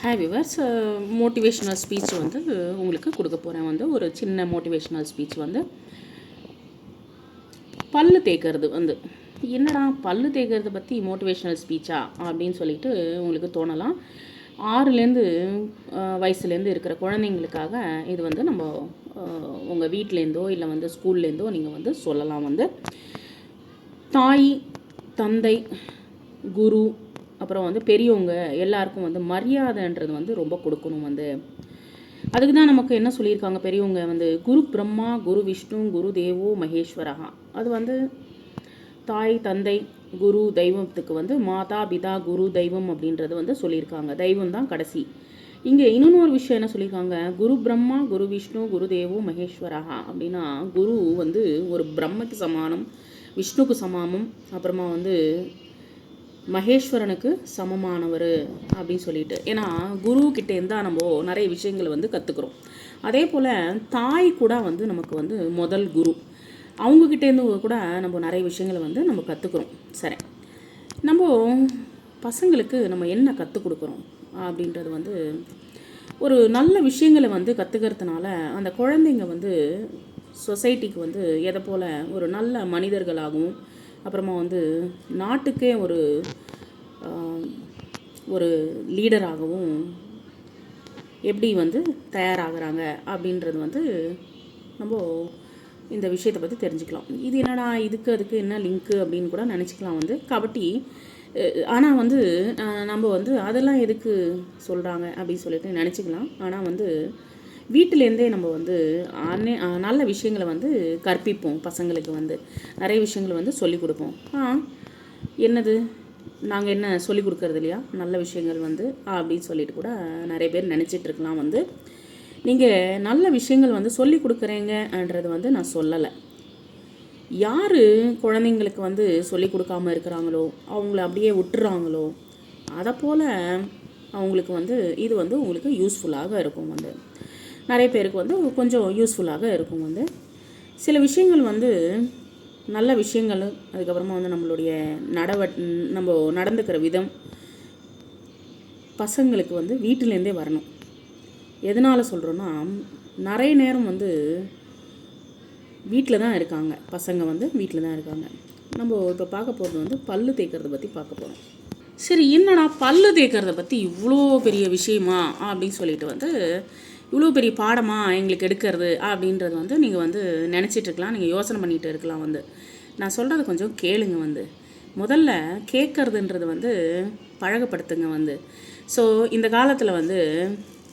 Hi viewers, motivational speech வந்து உங்களுக்கு கொடுக்க போகிறேன். வந்து ஒரு சின்ன மோட்டிவேஷ்னல் ஸ்பீச் வந்து பல்லு தேய்க்கிறது வந்து என்னடா பல்லு தேய்க்கிறத பற்றி மோட்டிவேஷ்னல் ஸ்பீச்சா அப்படின்னு சொல்லிட்டு உங்களுக்கு தோணலாம். 6லேருந்து வயசுலேருந்து இருக்கிற குழந்தைங்களுக்காக இது வந்து நம்ம உங்கள் வீட்டிலேருந்தோ இல்லை வந்து ஸ்கூல்லேருந்தோ நீங்கள் வந்து சொல்லலாம். வந்து தாய், தந்தை, குரு, அப்புறம் வந்து பெரியவங்க எல்லாருக்கும் வந்து மரியாதைன்றது வந்து ரொம்ப கொடுக்கணும். வந்து அதுக்கு தான் நமக்கு என்ன சொல்லியிருக்காங்க பெரியவங்க வந்து, குரு பிரம்மா, குரு விஷ்ணு, குரு தேவோ மகேஸ்வரஹா. அது வந்து தாய், தந்தை, குரு, தெய்வத்துக்கு வந்து மாதா, பிதா, குரு, தெய்வம் அப்படின்றது வந்து சொல்லியிருக்காங்க. தெய்வம் தான் கடைசி. இங்கே இன்னொரு விஷயம் என்ன சொல்லியிருக்காங்க, குரு பிரம்மா, குரு விஷ்ணு, குரு தேவோ மகேஸ்வரஹா. அப்படின்னா குரு வந்து ஒரு பிரம்மக்கு சமானம், விஷ்ணுக்கு சமானம், அப்புறமா வந்து மகேஸ்வரனுக்கு சமமானவர் அப்படின்னு சொல்லிட்டு. ஏன்னா குருக்கிட்டேருந்து தான் நம்ம நிறைய விஷயங்களை வந்து கற்றுக்குறோம். அதே போல் தாய் கூட வந்து நமக்கு வந்து முதல் குரு. அவங்கக்கிட்டேருந்து கூட நம்ம நிறைய விஷயங்களை வந்து நம்ம கற்றுக்குறோம். சரி, நம்ம பசங்களுக்கு நம்ம என்ன கற்றுக் கொடுக்குறோம் அப்படின்றது வந்து ஒரு நல்ல விஷயங்களை வந்து கற்றுக்கிறதுனால அந்த குழந்தைங்க வந்து சொசைட்டிக்கு வந்து எதை போல் ஒரு நல்ல மனிதர்களாகவும், அப்புறமா வந்து நாட்டுக்கே ஒரு லீடராகவும் எப்படி வந்து தயாராகிறாங்க அப்படின்றது வந்து நம்ம இந்த விஷயத்தை பற்றி தெரிஞ்சுக்கலாம். இது என்னடா அதுக்கு என்ன லிங்க்கு அப்படின்னு கூட நினச்சிக்கலாம் வந்து கபட்டி. ஆனால் வந்து நம்ம வந்து அதெல்லாம் எதுக்கு சொல்கிறாங்க அப்படின்னு சொல்லிட்டு நினச்சிக்கலாம். ஆனால் வந்து வீட்டிலேருந்தே நம்ம வந்து நல்ல விஷயங்களை வந்து கற்பிப்போம். பசங்களுக்கு வந்து நிறைய விஷயங்களை வந்து சொல்லிக் கொடுப்போம். என்னது நாங்கள் என்ன சொல்லிக் கொடுக்கறது இல்லையா நல்ல விஷயங்கள் வந்து அப்படின்னு சொல்லிட்டு கூட நிறைய பேர் நினச்சிட்ருக்கலாம். வந்து நீங்கள் நல்ல விஷயங்கள் வந்து சொல்லி கொடுக்குறீங்கன்றது வந்து நான் சொல்லலை. யார் குழந்தைங்களுக்கு வந்து சொல்லி கொடுக்காமல் இருக்கிறாங்களோ, அவங்கள அப்படியே விட்டுறாங்களோ, அதை போல் அவங்களுக்கு வந்து இது வந்து உங்களுக்கு யூஸ்ஃபுல்லாக இருக்கும். வந்து நிறைய பேருக்கு வந்து கொஞ்சம் யூஸ்ஃபுல்லாக இருக்கும். வந்து சில விஷயங்கள் வந்து நல்ல விஷயங்கள், அதுக்கப்புறமா வந்து நம்மளுடைய நம்ம நடந்துக்கிற விதம் பசங்களுக்கு வந்து வீட்டிலேருந்தே வரணும். எதனால் சொல்கிறோன்னா, நிறைய நேரம் வந்து வீட்டில் தான் இருக்காங்க பசங்க, வந்து வீட்டில் தான் இருக்காங்க. நம்ம இப்போ பார்க்க போகிறது வந்து பல்லு தேய்க்கிறத பற்றி பார்க்க போகிறோம். சரி, என்னடா பல்லு தேய்க்கிறத பற்றி இவ்வளோ பெரிய விஷயமா அப்படின்னு சொல்லிட்டு வந்து இவ்வளோ பெரிய பாடமாக எங்களுக்கு எடுக்கிறது அப்படின்றது வந்து நீங்கள் வந்து நினச்சிட்ருக்கலாம், நீங்கள் யோசனை பண்ணிகிட்டு இருக்கலாம். வந்து நான் சொல்கிறது கொஞ்சம் கேளுங்க. வந்து முதல்ல கேட்குறதுன்றது வந்து பழகப்படுத்துங்க. வந்து ஸோ இந்த காலத்தில் வந்து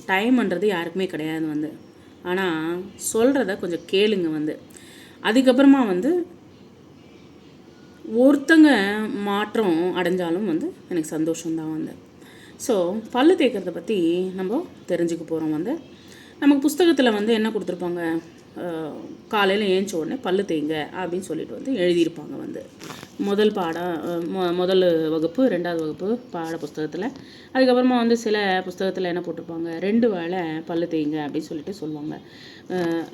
டைம்ன்றது யாருக்குமே கிடையாது. வந்து ஆனால் சொல்கிறத கொஞ்சம் கேளுங்க. வந்து அதுக்கப்புறமா வந்து ஒருத்தங்க மாற்றம் அடைஞ்சாலும் வந்து எனக்கு சந்தோஷம்தான். வந்து ஸோ பல்லு தேய்க்கிறத பற்றி நம்ம தெரிஞ்சுக்க போகிறோம். வந்து நமக்கு புஸ்தகத்தில் வந்து என்ன கொடுத்துருப்பாங்க, காலையில் ஏஞ்ச உடனே பல்லு தேய்ங்க அப்படின்னு சொல்லிட்டு வந்து எழுதியிருப்பாங்க. வந்து முதல் வகுப்பு, 2வது வகுப்பு பாட புஸ்தகத்தில். அதுக்கப்புறமா வந்து சில புஸ்தகத்தில் என்ன போட்டிருப்பாங்க, 2 வேளை பல்லு தேய்ங்க அப்படின்னு சொல்லிட்டு சொல்லுவாங்க.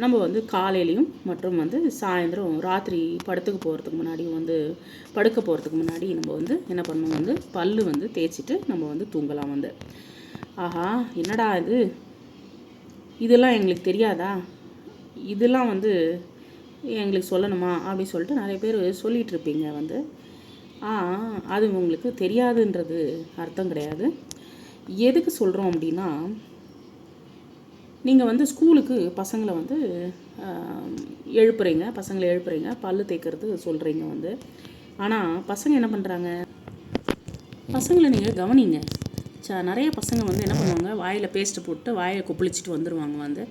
நம்ம வந்து காலையிலையும் மற்றும் வந்து சாயந்தரம் ராத்திரி படுக்க போகிறதுக்கு முன்னாடி நம்ம வந்து என்ன பண்ணணும், வந்து பல்லு வந்து தேய்ச்சிட்டு நம்ம வந்து தூங்கலாம். வந்து ஆஹா என்னடா இதெல்லாம் எங்களுக்கு தெரியாதா, இதெல்லாம் வந்து எங்களுக்கு சொல்லணுமா அப்படின்னு சொல்லிட்டு நிறைய பேர் சொல்லிகிட்ருப்பீங்க. வந்து அது உங்களுக்கு தெரியாதுன்றது அர்த்தம் கிடையாது. எதுக்கு சொல்கிறோம் அப்படின்னா, நீங்கள் வந்து ஸ்கூலுக்கு பசங்களை வந்து எழுப்புறீங்க, பல்லு தேய்க்கிறது சொல்கிறீங்க. வந்து ஆனால் பசங்க என்ன பண்ணுறாங்க, பசங்களை நீங்கள் கவனிங்க. நிறைய பசங்க வந்து என்ன பண்ணுவாங்க, வாயில் பேஸ்ட்டு போட்டு வாயை கொப்பளிச்சிட்டு வந்துடுவாங்க. வந்து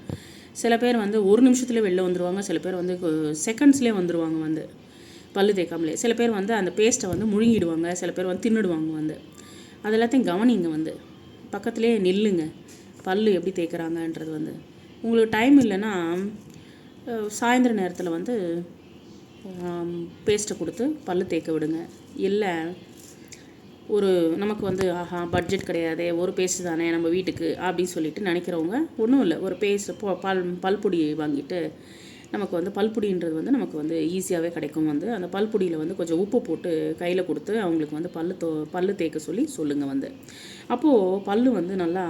சில பேர் வந்து 1 நிமிஷத்துலேயே வெளில வந்துடுவாங்க, சில பேர் வந்து செகண்ட்ஸ்லேயே வந்துடுவாங்க. வந்து பல்லு தேய்க்காமலே சில பேர் வந்து அந்த பேஸ்ட்டை வந்து முழுங்கிடுவாங்க, சில பேர் வந்து தின்னுடுவாங்க. வந்து அது எல்லாத்தையும் கவனிங்க. வந்து பக்கத்துலேயே நில்லுங்க, பல்லு எப்படி தேய்க்கிறாங்கன்றது. வந்து உங்களுக்கு டைம் இல்லைன்னா சாயந்தர நேரத்தில் வந்து பேஸ்ட்டை கொடுத்து பல்லு தேய்க்க விடுங்க. இல்லை நமக்கு வந்து பட்ஜெட் கிடையாது, ஒரு பேஸ்ட் தானே நம்ம வீட்டுக்கு அப்படின்னு சொல்லிட்டு நினைக்கிறவங்க, ஒன்றும் இல்லை, ஒரு பேஸ்ட் பல்பொடி வாங்கிட்டு, நமக்கு வந்து பல்பொடின்றது வந்து நமக்கு வந்து ஈஸியாகவே கிடைக்கும். வந்து அந்த பல்பொடியில் வந்து கொஞ்சம் உப்பு போட்டு கையில் கொடுத்து அவங்களுக்கு வந்து பல்லு தேய்க்க சொல்லுங்கள். வந்து அப்போது பல் வந்து நல்லா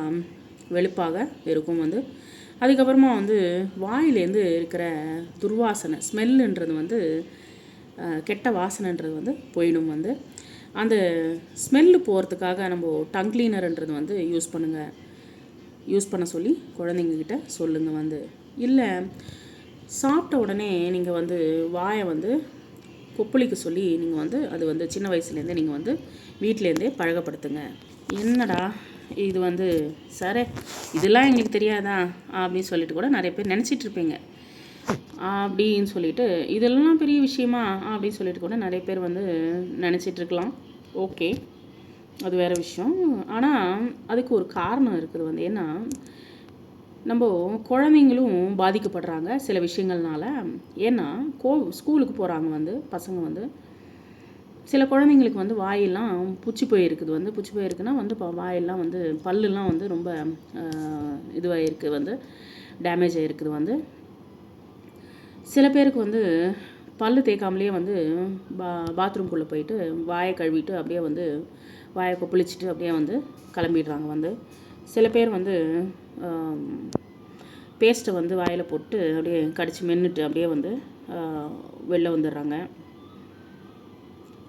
வெளுப்பாக இருக்கும் வந்து. அதுக்கப்புறமா வந்து வாயிலேருந்து இருக்கிற துர்வாசனை ஸ்மெல்லுன்றது வந்து கெட்ட வாசனைன்றது வந்து போயிடும் வந்து. அந்த ஸ்மெல்லு போகிறதுக்காக நம்ம டங் கிளீனர்ன்றது வந்து யூஸ் பண்ண சொல்லி குழந்தைங்கக்கிட்ட சொல்லுங்கள் வந்து. இல்லை சாப்பிட்ட உடனே நீங்கள் வந்து வாயை வந்து கொப்பளிக்க சொல்லி நீங்கள் வந்து அது வந்து சின்ன வயசுலேருந்தே நீங்கள் வந்து வீட்டிலேருந்தே பழகப்படுத்துங்க. என்னடா இது வந்து சரி இதெல்லாம் எங்களுக்கு தெரியாதா அப்படின்னு சொல்லிட்டு கூட நிறைய பேர் நினச்சிட்ருப்பீங்க. அப்படின்னு சொல்லிட்டு இதெல்லாம் பெரிய விஷயமா அப்படின்னு சொல்லிட்டு கூட நிறைய பேர் வந்து நினச்சிட்ருக்கலாம். ஓகே, அது வேறு விஷயம். ஆனால் அதுக்கு ஒரு காரணம் இருக்குது வந்து. ஏன்னா நம்ம குழந்தைங்களும் பாதிக்கப்படுறாங்க சில விஷயங்கள்னால. ஏன்னா ஸ்கூலுக்கு போகிறாங்க வந்து பசங்க வந்து. சில குழந்தைங்களுக்கு வந்து வாயெல்லாம் புச்சி போயிருக்குது வந்து. புச்சி போயிருக்குன்னா வந்து வாயெல்லாம் வந்து பல்லுலாம் வந்து ரொம்ப இதுவாகிருக்கு வந்து, டேமேஜ் ஆகிருக்குது வந்து. சில பேருக்கு வந்து பல் தேய்க்காமலே வந்து பாத்ரூம்குள்ளே போயிட்டு வாயை கழுவிட்டு அப்படியே வந்து வாயை கொப்பளிச்சுட்டு அப்படியே வந்து கிளம்பிடுறாங்க வந்து. சில பேர் வந்து பேஸ்ட்டை வந்து வாயில் போட்டு அப்படியே கடிச்சு மென்னுட்டு அப்படியே வந்து வெளில வந்துடுறாங்க.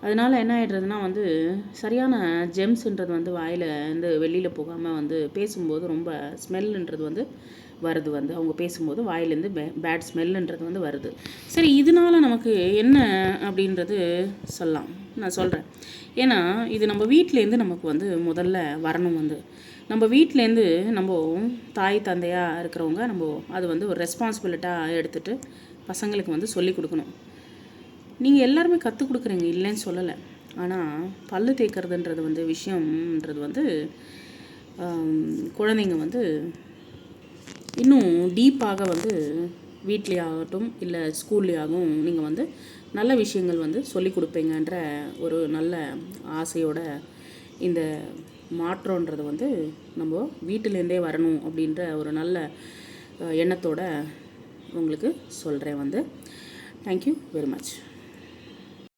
அதனால் என்ன ஆகிடுறதுனா வந்து சரியான ஜெம்ஸுன்றது வந்து வாயில் வந்து வெளியில் போகாமல் வந்து பேசும்போது ரொம்ப ஸ்மெல்லுன்றது வந்து வருது வந்து. அவங்க பேசும்போது வாயிலேருந்து பேட் ஸ்மெல்லுன்றது வந்து வருது. சரி, இதனால் நமக்கு என்ன அப்படின்றது நான் சொல்கிறேன். ஏன்னா இது நம்ம வீட்டிலேருந்து நமக்கு வந்து முதல்ல வரணும் வந்து. நம்ம வீட்டிலேருந்து நம்ம தாய் தந்தையாக இருக்கிறவங்க அது வந்து ஒரு ரெஸ்பான்சிபிலிட்டாக எடுத்துகிட்டு பசங்களுக்கு வந்து சொல்லிக் கொடுக்கணும். நீங்கள் எல்லாருமே கற்றுக் கொடுக்குறீங்க, இல்லைன்னு சொல்லலை. ஆனால் பல்லு தேய்க்கிறதுன்றது வந்து விஷயம்ன்றது வந்து குழந்தைங்க வந்து இன்னும் டீப்பாக வந்து வீட்லேயாகட்டும் இல்லை ஸ்கூல்லேயாகவும் நீங்கள் வந்து நல்ல விஷயங்கள் வந்து சொல்லிக் கொடுப்பீங்கன்ற ஒரு நல்ல ஆசையோட இந்த மாற்றன்றது வந்து நம்ம வீட்டிலேருந்தே வரணும் அப்படின்ற ஒரு நல்ல எண்ணத்தோடு உங்களுக்கு சொல்கிறேன் வந்து. Thank you very much.